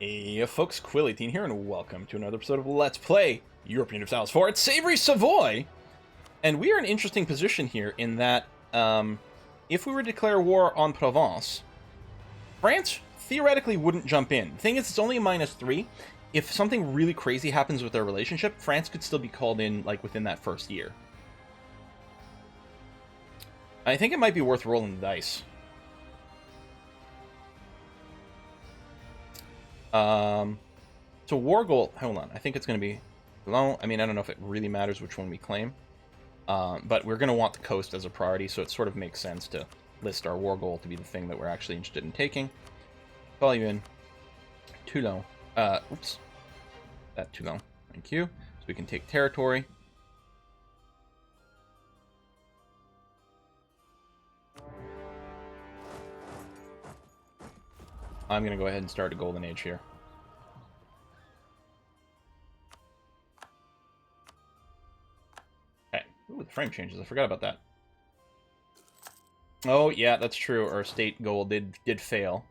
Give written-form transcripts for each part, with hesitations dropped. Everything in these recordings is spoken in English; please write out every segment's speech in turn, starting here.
Hey folks, Quill18 here, and welcome to another episode of Let's Play Europa Universalis for its Savory Savoy! And we are in an interesting position here in that, if we were to declare war on Provence, France theoretically wouldn't jump in. The thing is, it's only a -3. If something really crazy happens with their relationship, France could still be called in, like, within that first year. I think it might be worth rolling the dice. So war goal, hold on, I think it's going to be low. I mean, I don't know if it really matters which one we claim, but we're going to want the coast as a priority, so it sort of makes sense to list our war goal to be the thing that we're actually interested in taking. Call you in. Toulon. Oops. That Toulon. Thank you. So we can take territory. I'm going to go ahead and start a golden age here. Okay. Ooh, the frame changes. I forgot about that. Oh, yeah, that's true. Our state goal did fail.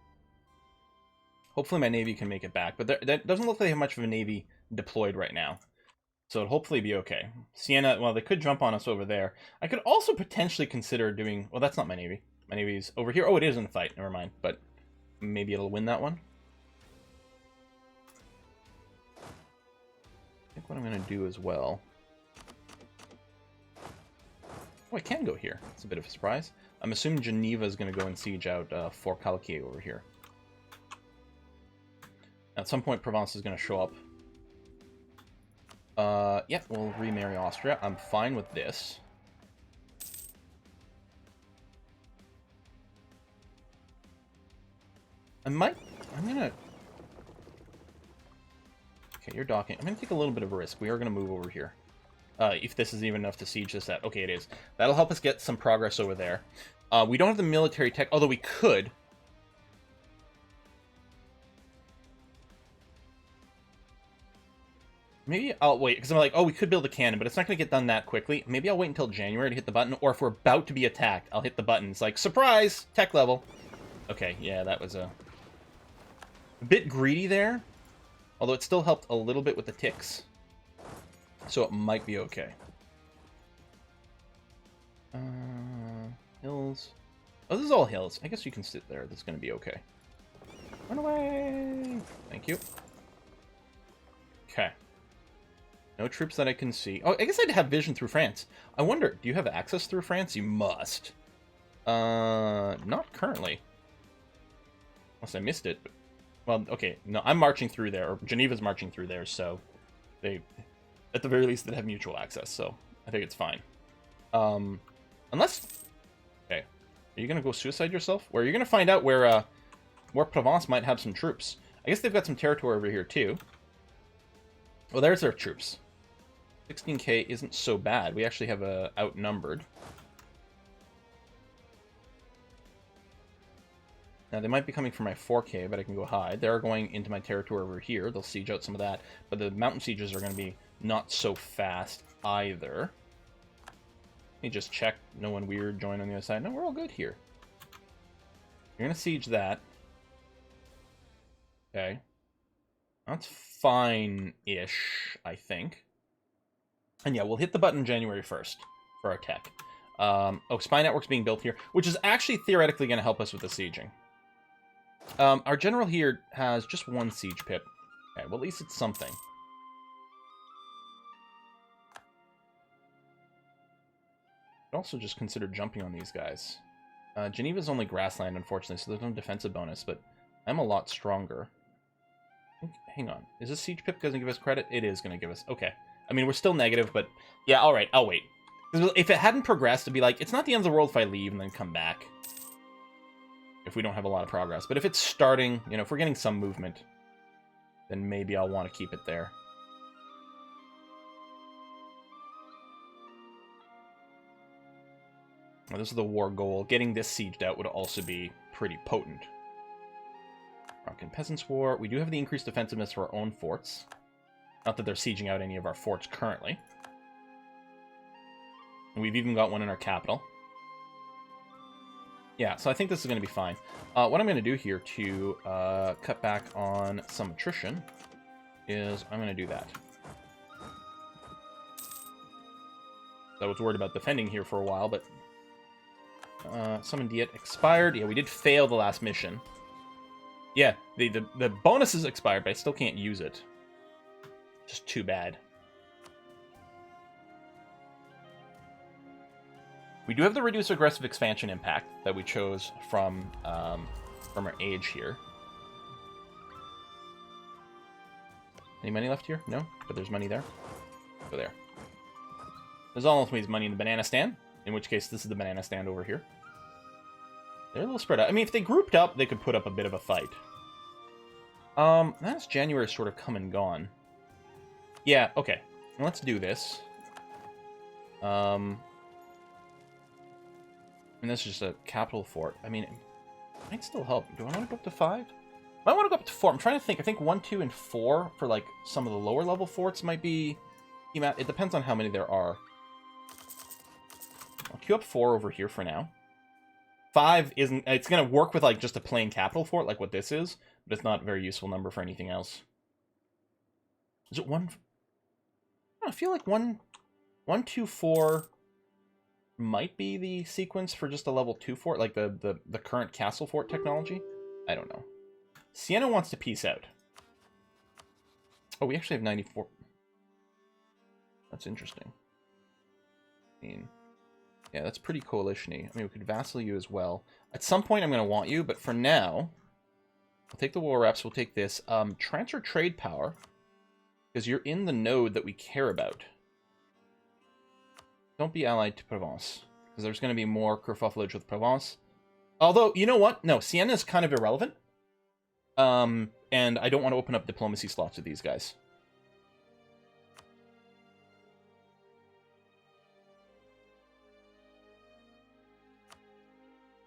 Hopefully my navy can make it back, but that doesn't look like they have much of a navy deployed right now. So it'll hopefully be okay. Siena, well, they could jump on us over there. I could also potentially consider doing... Well, that's not my navy. My navy's over here. Oh, it is in the fight. Never mind. But maybe it'll win that one. I think what I'm going to do as well... Oh, I can go here. It's a bit of a surprise. I'm assuming Geneva is going to go and siege out Fort Calquier over here. At some point, Provence is going to show up. Yeah, we'll remarry Austria. I'm fine with this. I'm gonna... Okay, you're docking. I'm gonna take a little bit of a risk. We are gonna move over here. If this is even enough to siege this at. Okay, it is. That'll help us get some progress over there. We don't have the military tech, although we could. Maybe I'll wait, because I'm like, oh, we could build a cannon, but it's not going to get done that quickly. Maybe I'll wait until January to hit the button, or if we're about to be attacked, I'll hit the button. It's like, surprise! Tech level. Okay, yeah, that was a bit greedy there, although it still helped a little bit with the ticks. So it might be okay. Hills. Oh, this is all hills. I guess you can sit there. That's going to be okay. Run away! Thank you. Okay. No troops that I can see. Oh, I guess I'd have vision through France. I wonder, do you have access through France? You must. Not currently. Unless I missed it. But, well, okay. No, I'm marching through there, or Geneva's marching through there, so they, at the very least, they have mutual access, so I think it's fine. Unless... Okay. Are you going to go suicide yourself? Or are you going to find out where Provence might have some troops? I guess they've got some territory over here, too. Well, there's their troops. 16k isn't so bad. We actually have outnumbered. Now, they might be coming for my 4k, but I can go hide. They're going into my territory over here. They'll siege out some of that. But the mountain sieges are going to be not so fast either. Let me just check. No one weird join on the other side. No, we're all good here. You're going to siege that. Okay. That's fine-ish, I think. And yeah, we'll hit the button January 1st for our tech. Oh, spy network's being built here, which is actually theoretically going to help us with the sieging. Our general here has just one siege pip. Okay, well, at least it's something. I'd also just consider jumping on these guys. Geneva's only grassland, unfortunately, so there's no defensive bonus, but I'm a lot stronger. Hang on. Is this siege pip going to give us credit? It is going to give us... Okay. I mean, we're still negative, but... Yeah, alright. I'll wait. If it hadn't progressed, it'd be like, it's not the end of the world if I leave and then come back. If we don't have a lot of progress. But if it's starting, you know, if we're getting some movement, then maybe I'll want to keep it there. Well, this is the war goal. Getting this sieged out would also be pretty potent. Moroccan Peasants' War. We do have the increased defensiveness for our own forts. Not that they're sieging out any of our forts currently. And we've even got one in our capital. Yeah, so I think this is going to be fine. What I'm going to do here to cut back on some attrition is I'm going to do that. I was worried about defending here for a while, but summon Diet expired. Yeah, we did fail the last mission. Yeah, the bonus is expired, but I still can't use it. Just too bad. We do have the reduce aggressive expansion impact that we chose from our age here. Any money left here? No, but there's money there. Go there. There's always money in the banana stand, in which case this is the banana stand over here. They're a little spread out. I mean, if they grouped up, they could put up a bit of a fight. That's January sort of come and gone. Yeah, okay. Let's do this. And this is just a capital fort. I mean, it might still help. Do I want to go up to 5? I want to go up to 4. I'm trying to think. I think 1, 2, and 4 for, like, some of the lower level forts might be... It depends on how many there are. I'll queue up 4 over here for now. 5 isn't... It's going to work with, like, just a plain capital fort, like what this is, but it's not a very useful number for anything else. Is it 1... I feel like 1, 2, 4 might be the sequence for just a level 2 fort, like the current castle fort technology. I don't know. Siena wants to peace out. Oh, we actually have 94. That's interesting. I mean, yeah, that's pretty coalition-y. I mean, we could vassal you as well. At some point, I'm going to want you, but for now, we'll take the war reps. We'll take this. Transfer trade power, because you're in the node that we care about. Don't be allied to Provence, because there's going to be more kerfufflage with Provence. Although, you know what? No, Siena is kind of irrelevant. And I don't want to open up diplomacy slots with these guys.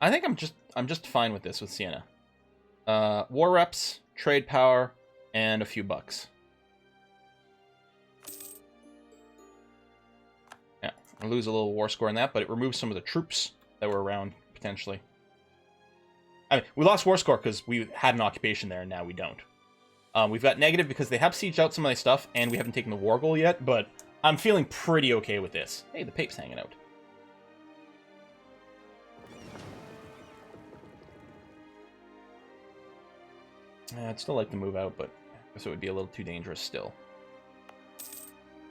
I think I'm just fine with this with Siena. War reps, trade power, and a few bucks. Yeah, I'll lose a little war score in that, but it removes some of the troops that were around potentially. I mean, we lost war score because we had an occupation there, and now we don't. We've got negative because they have sieged out some of my stuff, and we haven't taken the war goal yet, but I'm feeling pretty okay with this. Hey, the Pape's hanging out. I'd still like to move out, but I guess it would be a little too dangerous still.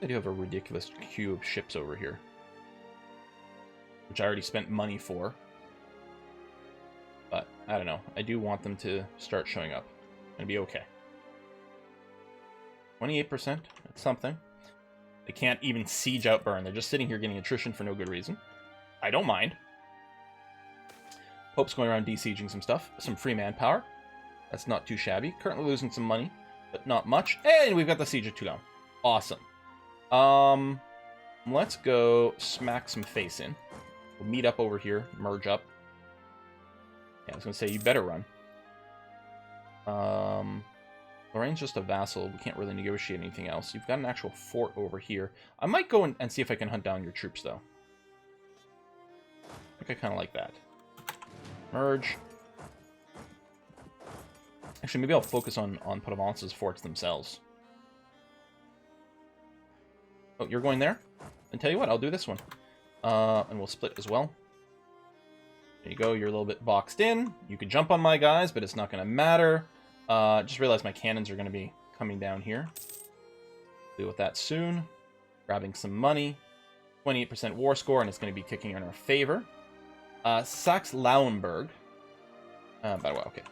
I do have a ridiculous queue of ships over here, which I already spent money for. But, I don't know. I do want them to start showing up. And be okay. 28%? That's something. They can't even siege out burn. They're just sitting here getting attrition for no good reason. I don't mind. Pope's going around besieging some stuff. Some free manpower. That's not too shabby. Currently losing some money, but not much. And we've got the siege of Toulon. Awesome. Let's go smack some face in. We'll meet up over here. Merge up. Yeah, I was going to say, you better run. Lorraine's just a vassal. We can't really negotiate anything else. You've got an actual fort over here. I might go and see if I can hunt down your troops, though. I think I kind of like that. Merge. Actually, maybe I'll focus on Provence's forts themselves. Oh, you're going there? And tell you what, I'll do this one. And we'll split as well. There you go, you're a little bit boxed in. You could jump on my guys, but it's not going to matter. Just realized my cannons are going to be coming down here. Deal with that soon. Grabbing some money. 28% war score, and it's going to be kicking in our favor. Saxe-Lauenburg. By the way, okay.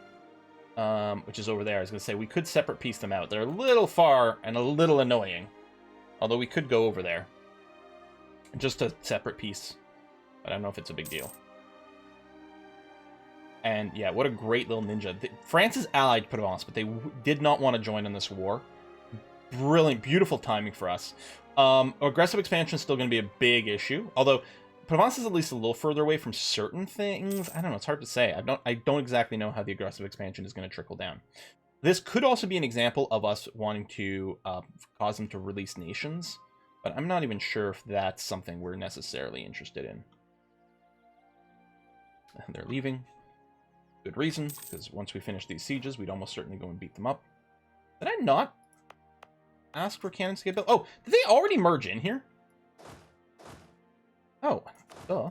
Which is over there. I was going to say, we could separate piece them out. They're a little far and a little annoying. Although we could go over there. Just a separate piece. But I don't know if it's a big deal. And yeah, what a great little ninja. France is allied to Provence, but they did not want to join in this war. Brilliant, beautiful timing for us. Aggressive expansion is still going to be a big issue. Although, Provence is at least a little further away from certain things. I don't know, it's hard to say. I don't exactly know how the aggressive expansion is going to trickle down. This could also be an example of us wanting to cause them to release nations. But I'm not even sure if that's something we're necessarily interested in. And they're leaving. Good reason, because once we finish these sieges, we'd almost certainly go and beat them up. Did I not ask for cannons to get built? Oh, did they already merge in here? Oh, duh.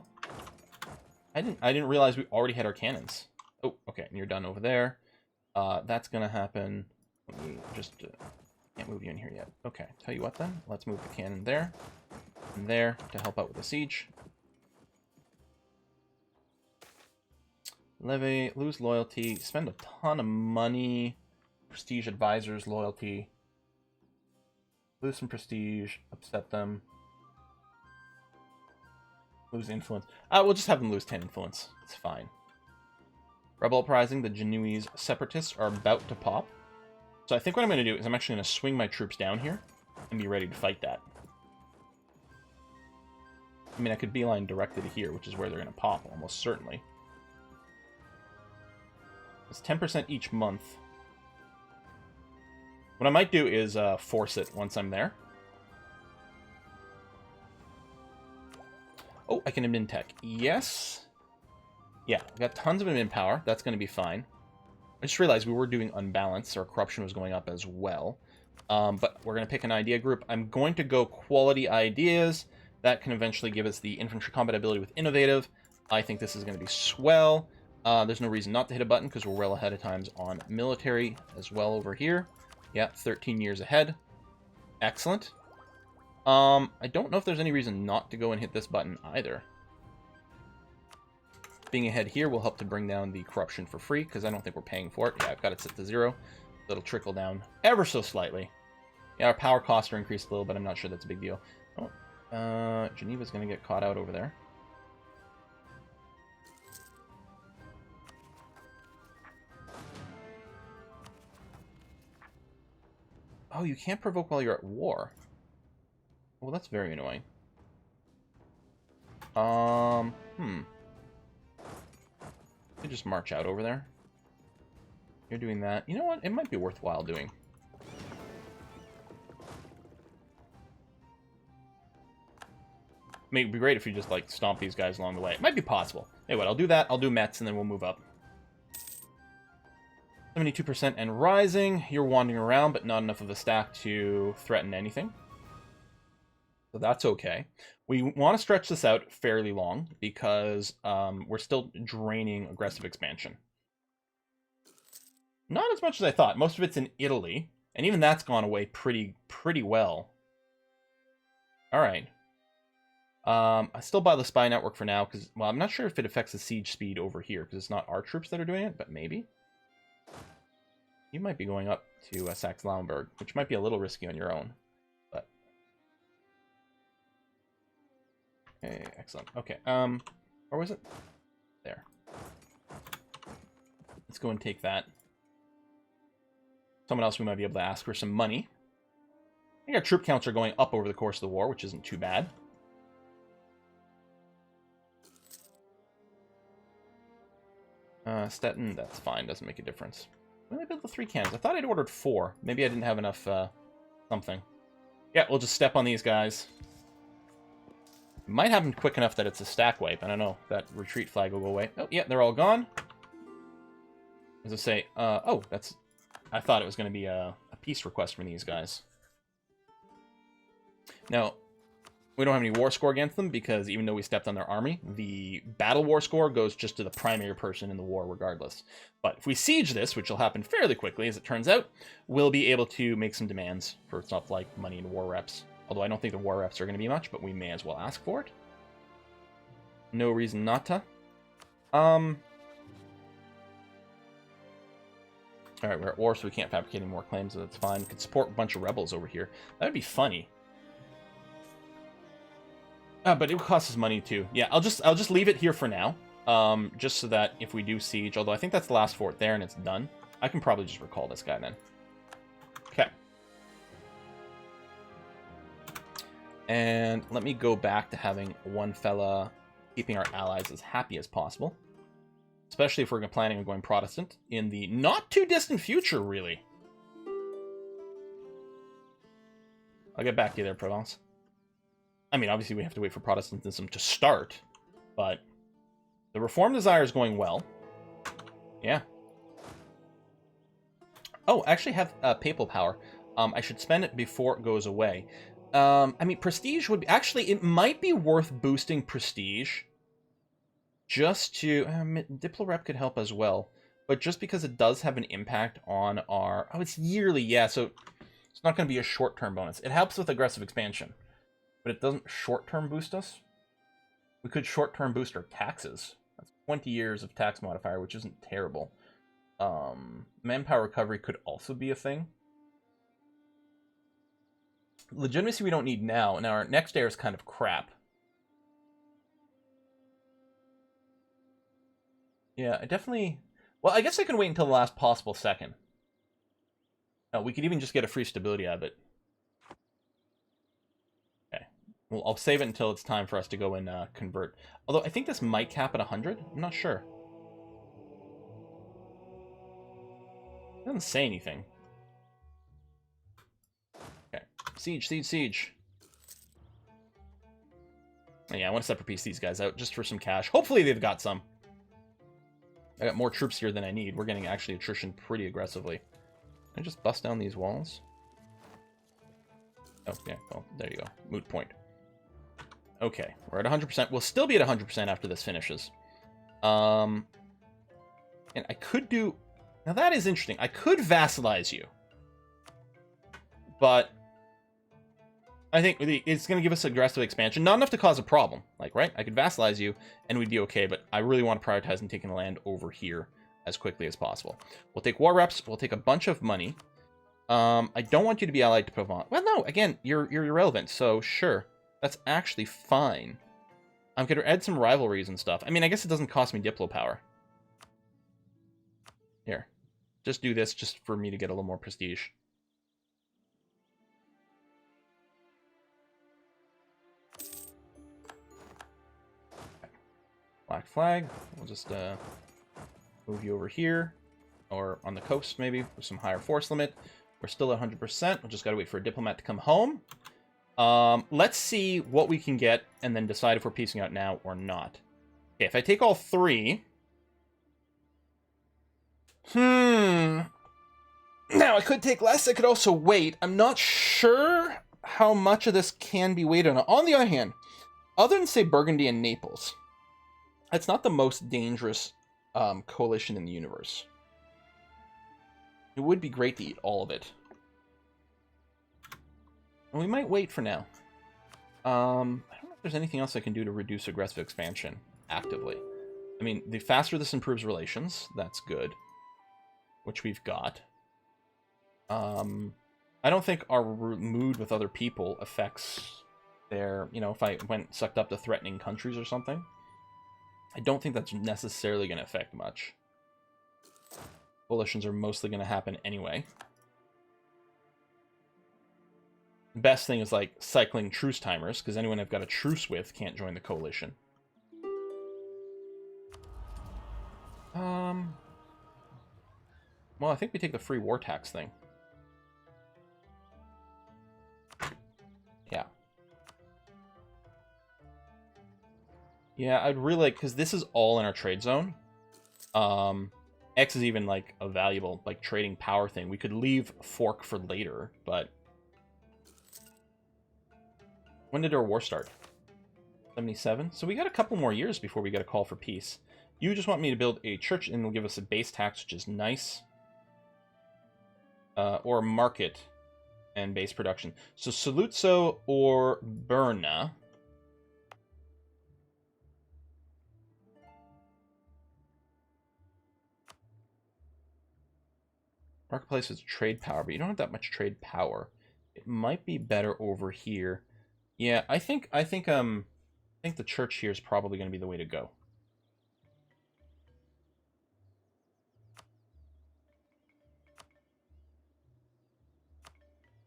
I didn't realize we already had our cannons. Oh, okay, and you're done over there. That's gonna happen. Let me just can't move you in here yet. Okay, tell you what then. Let's move the cannon there and there to help out with the siege. Levy, lose loyalty, spend a ton of money. Prestige advisors, loyalty. Lose some prestige, upset them. Lose influence. We'll just have them lose 10 influence. It's fine. Rebel uprising, the Genoese separatists are about to pop. So I think what I'm going to do is I'm actually going to swing my troops down here and be ready to fight that. I mean, I could beeline directly to here, which is where they're going to pop, almost certainly. It's 10% each month. What I might do is force it once I'm there. Oh, I can admin tech. Yes. Yeah, we got tons of admin power. That's going to be fine. I just realized we were doing unbalanced. Our corruption was going up as well. But we're going to pick an idea group. I'm going to go quality ideas. That can eventually give us the infantry combat ability with innovative. I think this is going to be swell. There's no reason not to hit a button because we're well ahead of times on military as well over here. Yeah, 13 years ahead. Excellent. I don't know if there's any reason not to go and hit this button either. Being ahead here will help to bring down the corruption for free, because I don't think we're paying for it. Yeah, I've got it set to 0. So it'll trickle down ever so slightly. Yeah, our power costs are increased a little, but I'm not sure that's a big deal. Oh, Geneva's going to get caught out over there. Oh, you can't provoke while you're at war. Well, that's very annoying. You just march out over there. You're doing that. You know what? It might be worthwhile doing. I mean, it'd be great if you just, like, stomp these guys along the way. It might be possible. Hey, what? I'll do that. I'll do Mets, and then we'll move up. 72% and rising. You're wandering around, but not enough of a stack to threaten anything. So that's okay. We want to stretch this out fairly long because we're still draining aggressive expansion. Not as much as I thought. Most of it's in Italy, and even that's gone away pretty well. All right. I still buy the spy network for now because, well, I'm not sure if it affects the siege speed over here because it's not our troops that are doing it, but maybe. You might be going up to Saxe-Lauenburg, which might be a little risky on your own. But okay, excellent. Okay, where was it? There. Let's go and take that. Someone else we might be able to ask for some money. I think our troop counts are going up over the course of the war, which isn't too bad. Stettin, that's fine, doesn't make a difference. When did I build the 3 cannons? I thought I'd ordered 4. Maybe I didn't have enough, something. Yeah, we'll just step on these guys. Might happen quick enough that it's a stack wipe. I don't know. That retreat flag will go away. Oh, yeah, they're all gone. As I say, oh, that's... I thought it was going to be a peace request from these guys. Now, we don't have any war score against them because even though we stepped on their army, the battle war score goes just to the primary person in the war regardless. But if we siege this, which will happen fairly quickly as it turns out, we'll be able to make some demands for stuff like money and war reps. Although I don't think the war reps are going to be much, but we may as well ask for it. No reason not to. Alright, we're at war, so we can't fabricate any more claims, so that's fine. We could support a bunch of rebels over here. That would be funny. But it would cost us money too. Yeah, I'll just leave it here for now. Just so that if we do siege, although I think that's the last fort there and it's done, I can probably just recall this guy then. Okay. And let me go back to having one fella keeping our allies as happy as possible. Especially if we're planning on going Protestant in the not too distant future, really. I'll get back to you there, Provence. I mean, obviously we have to wait for Protestantism to start, but The Reform Desire is going well. Yeah. Oh, I actually have Papal Power. I should spend it before it goes away. I mean, Prestige would be... Actually, it might be worth boosting Prestige. Just to... Diplorep could help as well. But just because it does have an impact on our... Oh, it's yearly, yeah, so it's not going to be a short-term bonus. It helps with aggressive expansion. But it doesn't short-term boost us. We could short-term boost our taxes. That's 20 years of tax modifier, which isn't terrible. Manpower recovery could also be a thing. Legitimacy we don't need now. Now our next heir is kind of crap. Yeah, I definitely... Well, I guess I can wait until the last possible second. No, we could even just get a free stability out of it. Okay. Well, I'll save it until it's time for us to go and convert. Although, I think this might cap at 100. I'm not sure. It doesn't say anything. Okay. Siege, siege, siege. Oh, yeah, I want to separate piece these guys out just for some cash. Hopefully they've got some. I got more troops here than I need. We're getting actually attrition pretty aggressively. Can I just bust down these walls? Oh, yeah. Well, there you go. Moot point. Okay. We're at 100%. We'll still be at 100% after this finishes. And I could do... Now, that is interesting. I could vassalize you. But I think it's going to give us aggressive expansion. Not enough to cause a problem. Like, right? I could vassalize you, and we'd be okay. But I really want to prioritize and taking the land over here as quickly as possible. We'll take war reps. We'll take a bunch of money. I don't want you to be allied to Provence. Well, no. Again, you're irrelevant. So, sure. That's actually fine. I'm going to add some rivalries and stuff. I mean, I guess it doesn't cost me Diplo power. Here. Just do this just for me to get a little more prestige. Black flag. We'll just move you over here. Or on the coast, maybe, with some higher force limit. We're still at 100%. We'll just gotta wait for a diplomat to come home. Let's see what we can get, and then decide if we're piecing out now or not. Okay, if I take all three... Now, I could take less. I could also wait. I'm not sure how much of this can be waited on. On the other hand, other than, say, Burgundy and Naples, it's not the most dangerous coalition in the universe. It would be great to eat all of it. And we might wait for now. I don't know if there's anything else I can do to reduce aggressive expansion actively. I mean, the faster this improves relations, that's good. Which we've got. I don't think our mood with other people affects their, you know, if I sucked up to threatening countries or something. I don't think that's necessarily going to affect much. Coalitions are mostly going to happen anyway. The best thing is, like, cycling truce timers, because anyone I've got a truce with can't join the coalition. Well, I think we take the free war tax thing. Yeah. Yeah, I'd really like, because this is all in our trade zone. X is even, like, a valuable, like, trading power thing. We could leave Fork for later, but... When did our war start? 77? So we got a couple more years before we get a call for peace. You just want me to build a church, and it'll give us a base tax, which is nice. Or market and base production. So Saluzzo or Berna. Marketplace is trade power, but you don't have that much trade power. It might be better over here. Yeah, I think the church here is probably going to be the way to go.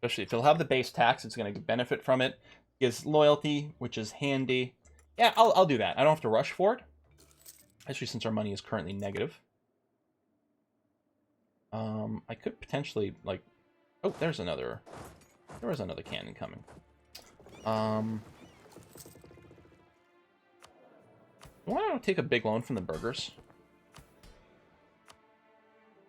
Especially if they'll have the base tax, it's going to benefit from it. Gives loyalty, which is handy. Yeah, I'll do that. I don't have to rush for it. Especially since our money is currently negative. I could potentially, like... Oh, there's another... There was another cannon coming. Why don't I take a big loan from the burgers?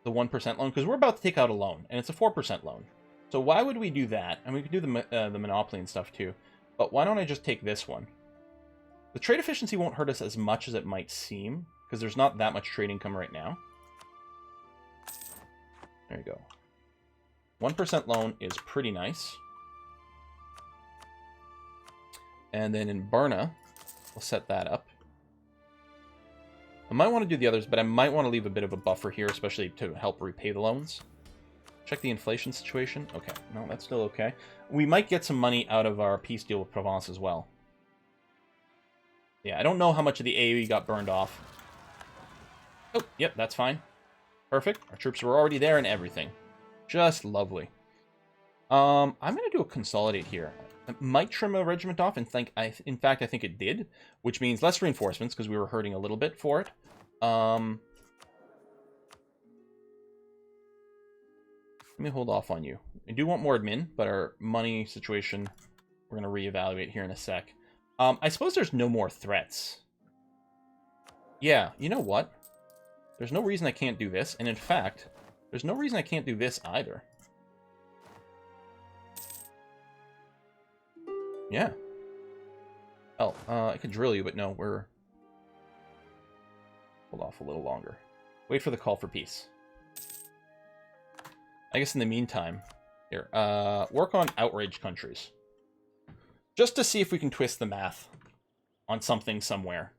The 1% loan, because we're about to take out a loan, and it's a 4% loan. So why would we do that? And we could do the Monopoly and stuff too. But why don't I just take this one? The trade efficiency won't hurt us as much as it might seem, because there's not that much trade income right now. There you go. 1% loan is pretty nice. And then in Berna, we'll set that up. I might want to do the others, but I might want to leave a bit of a buffer here, especially to help repay the loans. Check the inflation situation. Okay, no, that's still okay. We might get some money out of our peace deal with Provence as well. Yeah, I don't know how much of the AoE got burned off. Oh, yep, that's fine. Perfect. Our troops were already there and everything. Just lovely. I'm going to do a consolidate here. I might trim a regiment off, and in fact, I think it did, which means less reinforcements, because we were hurting a little bit for it. Let me hold off on you. I do want more admin, but our money situation, we're going to reevaluate here in a sec. I suppose there's no more threats. Yeah, you know what? There's no reason I can't do this, and in fact, there's no reason I can't do this either. Yeah. Oh, I could drill you, but no, we're... Hold off a little longer. Wait for the call for peace. I guess in the meantime, here, work on outraged countries. Just to see if we can twist the math on something somewhere.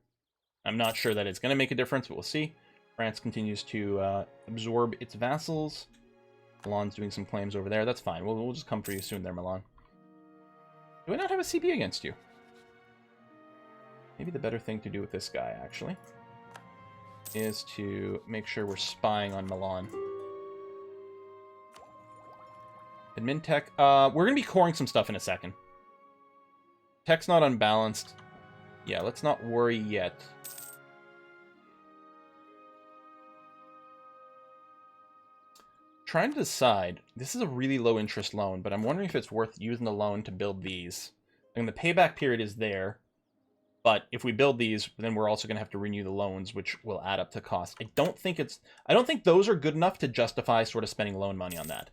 I'm not sure that it's going to make a difference, but we'll see. France continues to absorb its vassals. Milan's doing some claims over there. That's fine. We'll just come for you soon there, Milan. Do I not have a CP against you? Maybe the better thing to do with this guy, actually, is to make sure we're spying on Milan. Admin tech. We're going to be coring some stuff in a second. Tech's not unbalanced. Yeah, let's not worry yet. Trying to decide. This is a really low interest loan, but I'm wondering if it's worth using the loan to build these. And the payback period is there, but if we build these, then we're also going to have to renew the loans, which will add up to cost. I don't think those are good enough to justify sort of spending loan money on that.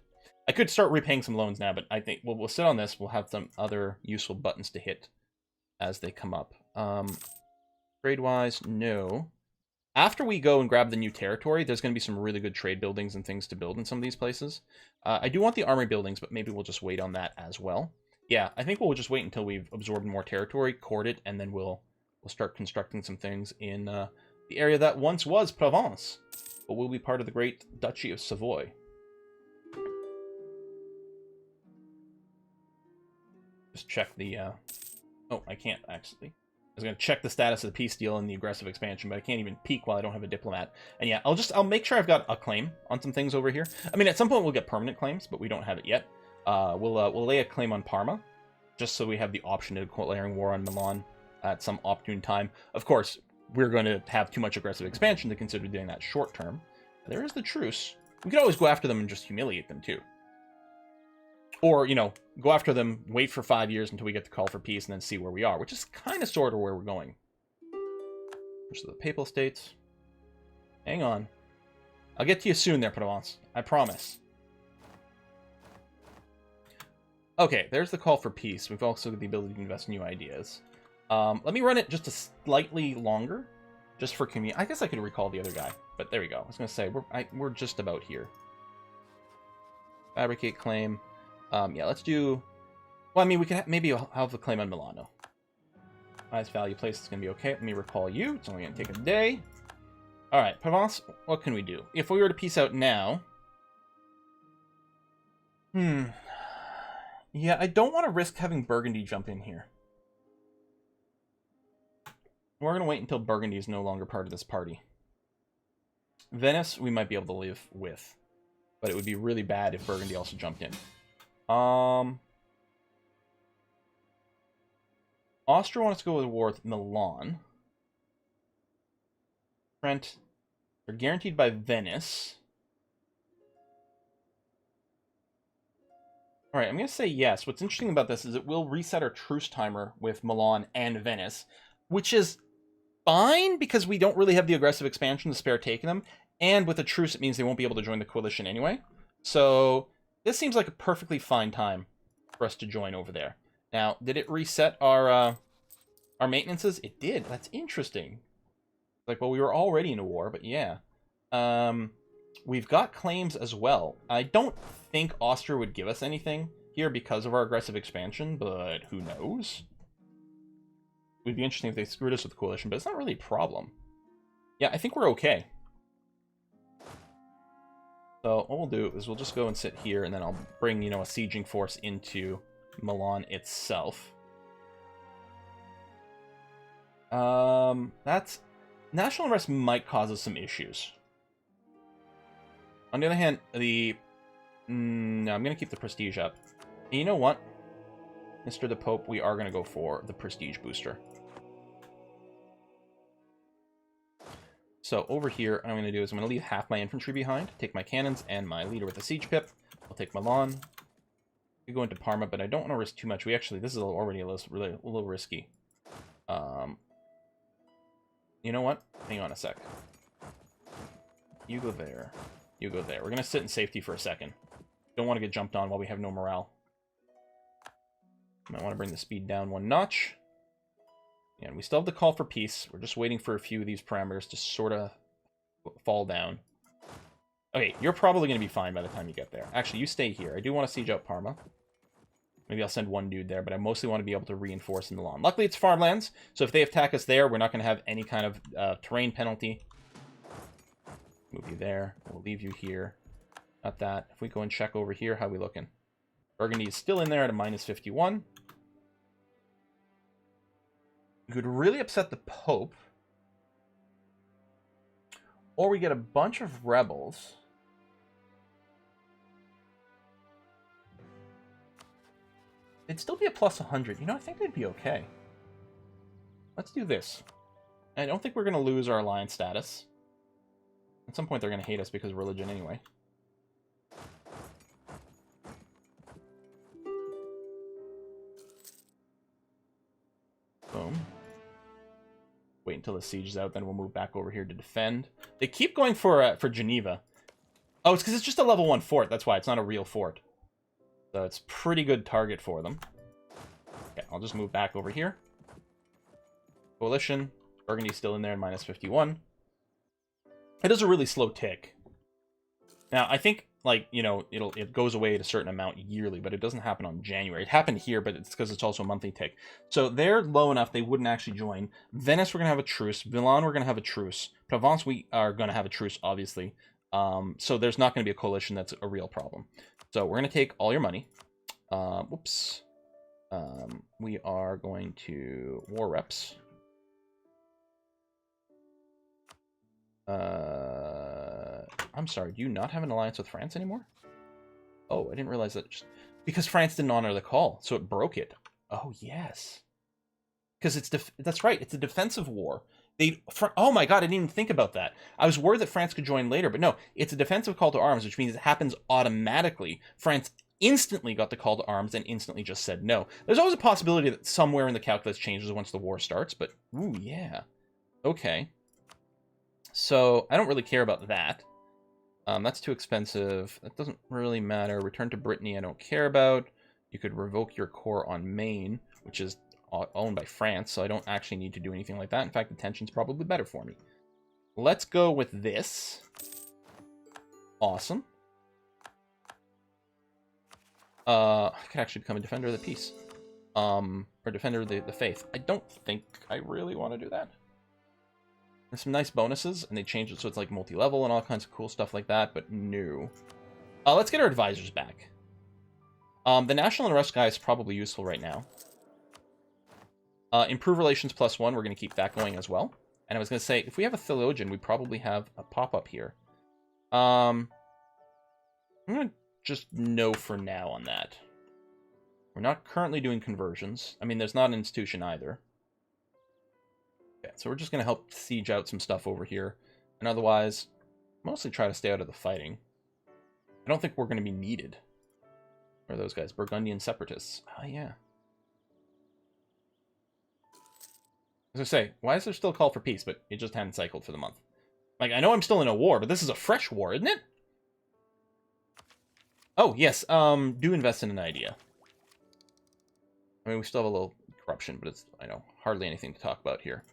I could start repaying some loans now, but I think we'll sit on this. We'll have some other useful buttons to hit as they come up. Trade-wise, no. After we go and grab the new territory, there's going to be some really good trade buildings and things to build in some of these places. I do want the armory buildings, but maybe we'll just wait on that as well. Yeah, I think we'll just wait until we've absorbed more territory, cored it, and then we'll start constructing some things in the area that once was Provence, but will be part of the great Duchy of Savoy. Just check the... Oh, I can't, actually. I was going to check the status of the peace deal and the aggressive expansion, but I can't even peek while I don't have a diplomat. And yeah, I'll make sure I've got a claim on some things over here. I mean, at some point we'll get permanent claims, but we don't have it yet. We'll lay a claim on Parma, just so we have the option of declaring war on Milan at some opportune time. Of course, we're going to have too much aggressive expansion to consider doing that short term. There is the truce. We could always go after them and just humiliate them too. Or, you know, go after them, wait for 5 years until we get the call for peace, and then see where we are, which is kind of sort of where we're going. Which are the Papal States. Hang on. I'll get to you soon there, Provence. I promise. Okay, there's the call for peace. We've also got the ability to invest in new ideas. Let me run it just a slightly longer, just for community. I guess I could recall the other guy, but there we go. I was going to say, we're just about here. Fabricate claim. Yeah, let's do... Well, I mean, we can maybe have a claim on Milano. Highest value place is going to be okay. Let me recall you. It's only going to take a day. Alright, Provence, what can we do? If we were to peace out now... Yeah, I don't want to risk having Burgundy jump in here. We're going to wait until Burgundy is no longer part of this party. Venice, we might be able to live with. But it would be really bad if Burgundy also jumped in. Austria wants to go to war with Milan. Trent, they're guaranteed by Venice. Alright, I'm going to say yes. What's interesting about this is it will reset our truce timer with Milan and Venice, which is fine, because we don't really have the aggressive expansion to spare taking them, and with a truce, it means they won't be able to join the coalition anyway. So this seems like a perfectly fine time for us to join over there. Now, did it reset our maintenances? It did. That's interesting. Like, well, we were already in a war, but yeah. We've got claims as well. I don't think Austria would give us anything here because of our aggressive expansion, but who knows? It would be interesting if they screwed us with the coalition, but it's not really a problem. Yeah, I think we're okay. So what we'll do is we'll just go and sit here, and then I'll bring, a sieging force into Milan itself. That's... National unrest might cause us some issues. On the other hand, no, I'm going to keep the prestige up. And you know what? Mr. the Pope, we are going to go for the prestige booster. So over here, what I'm going to do is I'm going to leave half my infantry behind, take my cannons and my leader with the siege pip. I'll take Milan. We go into Parma, but I don't want to risk too much. This is already a little risky. You know what? Hang on a sec. You go there. You go there. We're going to sit in safety for a second. Don't want to get jumped on while we have no morale. Might want to bring the speed down one notch. And we still have the call for peace. We're just waiting for a few of these parameters to sort of fall down. Okay, you're probably going to be fine by the time you get there. Actually, you stay here. I do want to siege out Parma. Maybe I'll send one dude there, but I mostly want to be able to reinforce in Milan. Luckily, it's farmlands, so if they attack us there, we're not going to have any kind of terrain penalty. Move you there. We'll leave you here. Not that. If we go and check over here, how are we looking? Burgundy is still in there at a -51. We could really upset the Pope. Or we get a bunch of rebels. It'd still be a +100. I think they'd be okay. Let's do this. I don't think we're going to lose our alliance status. At some point, they're going to hate us because of religion anyway. Boom. Wait until the siege is out, then we'll move back over here to defend. They keep going for Geneva. Oh, it's because it's just a level 1 fort. That's why. It's not a real fort. So it's a pretty good target for them. Okay, I'll just move back over here. Coalition. Burgundy's still in there at -51. It is a really slow tick. Now, I think, it goes away at a certain amount yearly, but it doesn't happen on January. It happened here, but it's because it's also a monthly tick. So they're low enough they wouldn't actually join. Venice, we're going to have a truce. Milan, we're going to have a truce. Provence, we are going to have a truce, obviously. So there's not going to be a coalition that's a real problem. So we're going to take all your money. Whoops. We are going to war reps. I'm sorry, do you not have an alliance with France anymore? Oh, I didn't realize that. Because France didn't honor the call, so it broke it. Oh, yes. Because that's right, it's a defensive war. Oh my god, I didn't even think about that. I was worried that France could join later, but no, it's a defensive call to arms, which means it happens automatically. France instantly got the call to arms and instantly just said no. There's always a possibility that somewhere in the calculus changes once the war starts, but ooh, yeah. Okay. So, I don't really care about that. That's too expensive. That doesn't really matter. Return to Brittany, I don't care about. You could revoke your core on Maine, which is owned by France, so I don't actually need to do anything like that. In fact, the tension's probably better for me. Let's go with this. Awesome. I could actually become a defender of the peace. Or defender of the faith. I don't think I really want to do that. There's some nice bonuses, and they changed it so it's like multi-level and all kinds of cool stuff like that, but no. Let's get our advisors back. The National Unrest guy is probably useful right now. Improve Relations +1, we're going to keep that going as well. And I was going to say, if we have a theologian, we probably have a pop-up here. I'm going to just no for now on that. We're not currently doing conversions. I mean, there's not an institution either. Okay, so we're just going to help siege out some stuff over here. And otherwise, mostly try to stay out of the fighting. I don't think we're going to be needed. Where are those guys? Burgundian separatists. Oh, yeah. As I say, why is there still a call for peace, but it just hadn't cycled for the month? Like, I know I'm still in a war, but this is a fresh war, isn't it? Oh, yes, do invest in an idea. I mean, we still have a little corruption, but it's, I know, hardly anything to talk about here.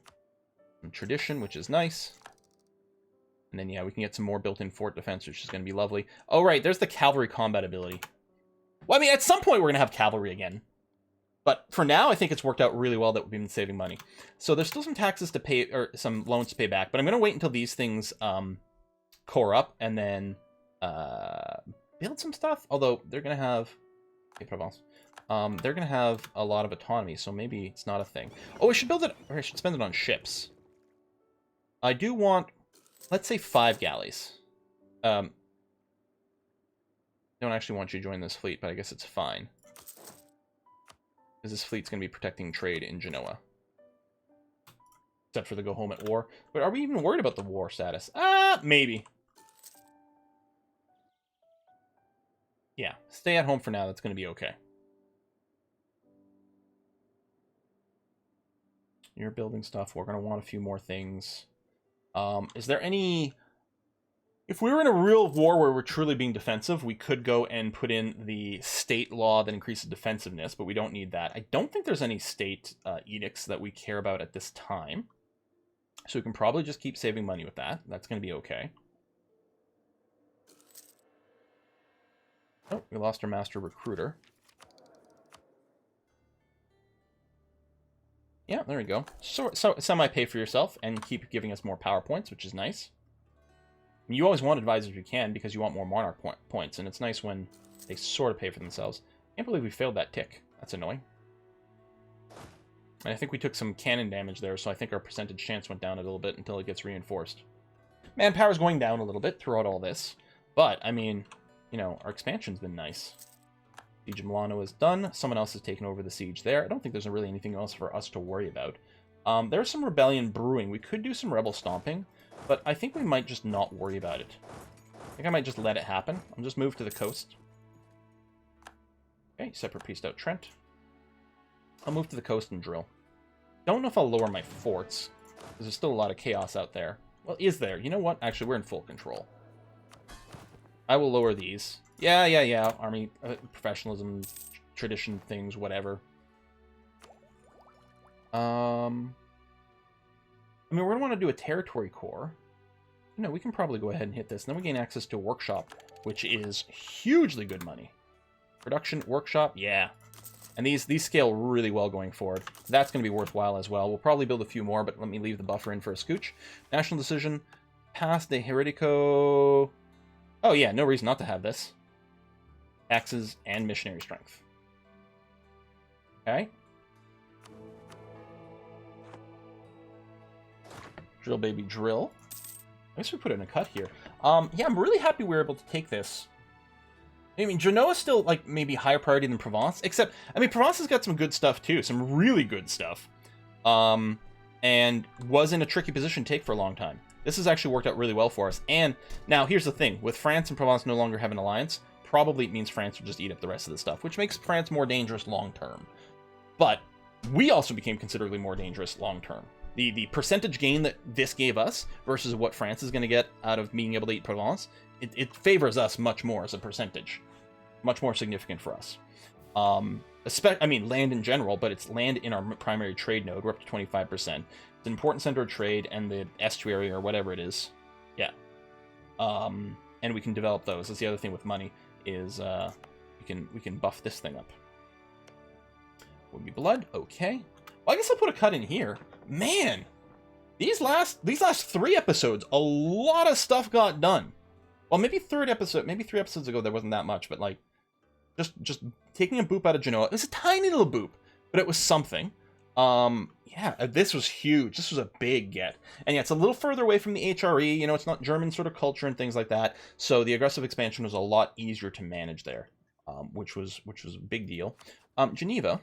And tradition, which is nice. And then, yeah, we can get some more built-in fort defense, which is going to be lovely. Oh, right, there's the cavalry combat ability. Well, I mean, at some point we're going to have cavalry again. But for now, I think it's worked out really well that we've been saving money. So there's still some taxes to pay, or some loans to pay back. But I'm going to wait until these things core up and then build some stuff. Although they're going to have... they're going to have a lot of autonomy, so maybe it's not a thing. Oh, I should build it, or I should spend it on ships. I do want, let's say 5 galleys. Don't actually want you to join this fleet, but I guess it's fine. Because this fleet's going to be protecting trade in Genoa. Except for the go home at war. But are we even worried about the war status? Maybe. Yeah, stay at home for now. That's going to be okay. You're building stuff. We're going to want a few more things. Is there any... If we were in a real war where we're truly being defensive, we could go and put in the state law that increases defensiveness, but we don't need that. I don't think there's any state edicts that we care about at this time. So we can probably just keep saving money with that. That's going to be okay. Oh, we lost our master recruiter. Yeah, there we go. So semi-pay for yourself and keep giving us more power points, which is nice. You always want advisors if you can because you want more monarch points, and it's nice when they sort of pay for themselves. Can't believe we failed that tick. That's annoying. And I think we took some cannon damage there, so I think our percentage chance went down a little bit until it gets reinforced. Manpower's going down a little bit throughout all this, but, I mean, you know, our expansion's been nice. Siege of Milano is done. Someone else has taken over the siege there. I don't think there's really anything else for us to worry about. There's some rebellion brewing. We could do some rebel stomping, but I think we might just not worry about it. I think I might just let it happen. I'll just move to the coast. Okay, separate pieced out Trent. I'll move to the coast and drill. Don't know if I'll lower my forts, because there's still a lot of chaos out there. Well, is there? You know what? Actually, we're in full control. I will lower these. Yeah. Army professionalism, tradition things, whatever. I mean, we're going to want to do a territory core. You know, we can probably go ahead and hit this. And then we gain access to a workshop, which is hugely good money. Production, workshop, yeah. And these scale really well going forward. That's going to be worthwhile as well. We'll probably build a few more, but let me leave the buffer in for a scooch. National decision. Pass de Heretico. Oh, yeah, no reason not to have this. Taxes and missionary strength. Okay. Drill, baby, drill. I guess we put it in a cut here. Yeah, I'm really happy we were able to take this. I mean, Genoa's still, like, maybe higher priority than Provence, except, I mean, Provence has got some good stuff, too. Some really good stuff. And was in a tricky position to take for a long time. This has actually worked out really well for us. And now, here's the thing. With France and Provence no longer having an alliance, probably it means France will just eat up the rest of the stuff, which makes France more dangerous long-term. But we also became considerably more dangerous long-term. The percentage gain that this gave us versus what France is going to get out of being able to eat Provence, it favors us much more as a percentage. Much more significant for us. I mean, land in general, but it's land in our primary trade node. We're up to 25%. It's an important center of trade, and the estuary or whatever it is. Yeah. And we can develop those. That's the other thing with money, is we can buff this thing up. Would be blood, okay. Well, I guess I'll put a cut in here. Man, these last 3 episodes, a lot of stuff got done. Well, maybe 3 episodes ago there wasn't that much, but like, just taking a boop out of Genoa. It was a tiny little boop, but it was something. Yeah, this was huge. This was a big get. And yeah, it's a little further away from the HRE. You know, it's not German sort of culture and things like that. So the aggressive expansion was a lot easier to manage there, which was a big deal. Geneva.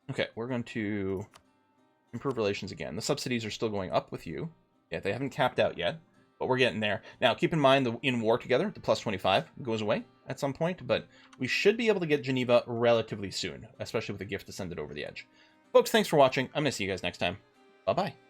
Okay, we're going to improve relations again. The subsidies are still going up with you. Yeah, they haven't capped out yet. But we're getting there. Now, keep in mind, the in war together, the plus 25 goes away at some point, but we should be able to get Geneva relatively soon, especially with a gift to send it over the edge. Folks, thanks for watching. I'm going to see you guys next time. Bye-bye.